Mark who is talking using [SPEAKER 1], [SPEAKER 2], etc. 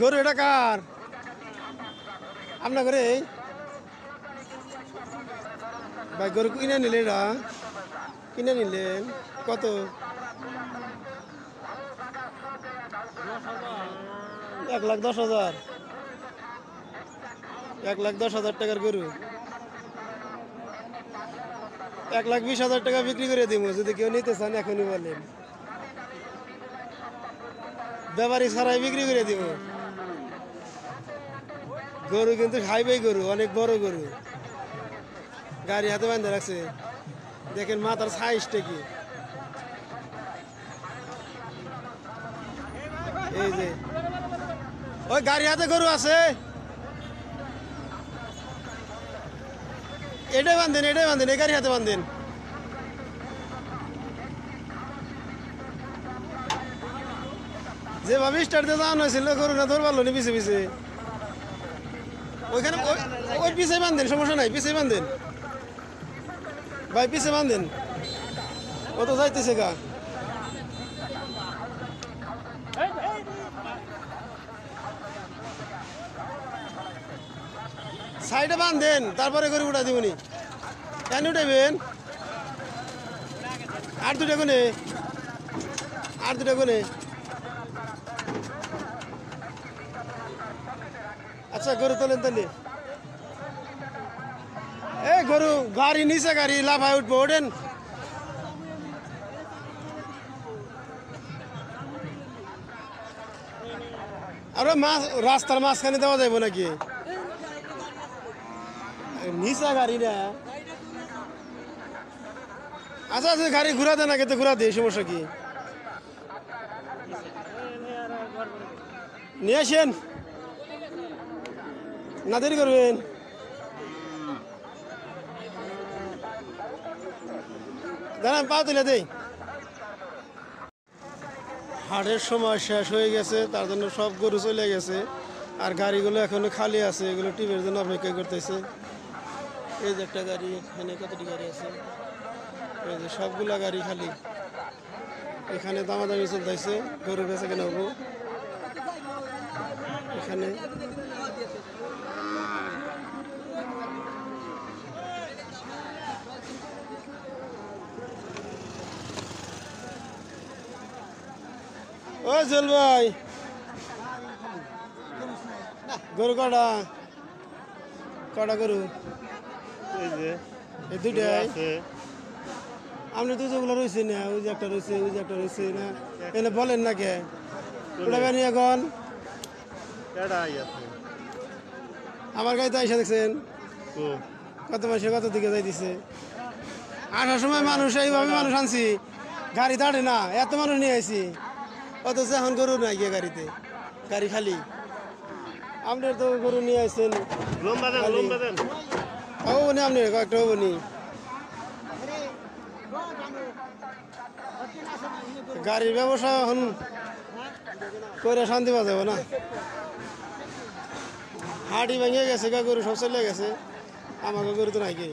[SPEAKER 1] গরু এটা কার? আপনার ঘরে ভাই গরু কিনে নিলেন? এটা কিনে নিলেন কত? 1,10,000। 1,10,000 টাকার গরু। 1,20,000 টাকা বিক্রি করে দিব যদি কেউ নিতে চান, এখনই বলেন। ব্যাপারী ছাড়াই বিক্রি করে দিব। গরু কিন্তু হাইওয়ে গরু, অনেক বড় গরু। গাড়ি হাতে বাঁধে রাখছে, দেখেন মাথার সাইজটা কি। এই যে ওই গাড়ি হাতে গরু আছে, এটাই বাঁধেন, এটাই বাঁধেন, এই গাড়ি হাতে বাঁধেন। যেভাবে স্টার্ট দিয়ে যাওয়ানো হয়েছিল গরু না ধর পারলো নি পিছে পিছে। ওইখানে ওই পিছিয়ে বাঁধেন, সমস্যা নাই, পিছিয়ে বাঁধেন ভাই, পিছিয়ে বাঁধেন। ও তো যাইতেছে গা। সাইডে বাঁধেন, তারপরে গরু উঠা দিবনি। কেন উঠাইবেন? আর দুটা কোনে, আর দুটা কোনে। আচ্ছা গরু তোলেন তাহলে। এই গরু গাড়ি নিচে, গাড়ি লাফায় উঠবো, ওঠেন। আরে মাছ রাস্তার মাঝখানে দেওয়া যাইব নাকি? নিচা গাড়ি না। আচ্ছা আচ্ছা গাড়ি ঘুরা দেয় না, কিন্তু ঘুরা দিয়ে সমস্যা কি? নিয়ে আসেন, না দেরি করবেন। দাঁড়ান, পা তুলে দেই। হাটের সময় শেষ হয়ে গেছে, তার জন্য সব গরু চলে গেছে, আর গাড়িগুলো এখনো খালি আছে, এগুলো টিপের জন্য অপেক্ষা করতেছে। এই যে একটা গাড়ি, এখানে কতটি গাড়ি আছে, এই যে সবগুলা গাড়ি খালি। এখানে দামাদামি চলতেছে, গরু বেচে কেনা হবো এখানে। ও জল ভাই, গরু কটা? কটা গরু? এই দুটাই। আপনি তো যেগুলো রয়েছে না, ওই যে একটা রয়েছে, ওই যে একটা রয়েছে না, এনে বলেন না কে উঠাবেন এখন? আমার গাড়িতে আইসা দেখছেন কত মাসে কত দিকে যাই দিছে। আসার সময় মানুষ এইভাবে মানুষ আনছি, গাড়ি দাঁড়ে না, এত মানুষ নিয়ে আইছি, অথচ এখন গরু নাই গিয়ে গাড়িতে, গাড়ি খালি। আপনার তো গরু নিয়ে আসছেন, হবনি আপনি কয়েকটা হবনি। গাড়ির ব্যবসা এখন করে শান্তি পাওয়া যাবে না। হাঁটি ভেঙে গেছে, গরু সব চলে গেছে, আমাকে গরু তো নাই কি।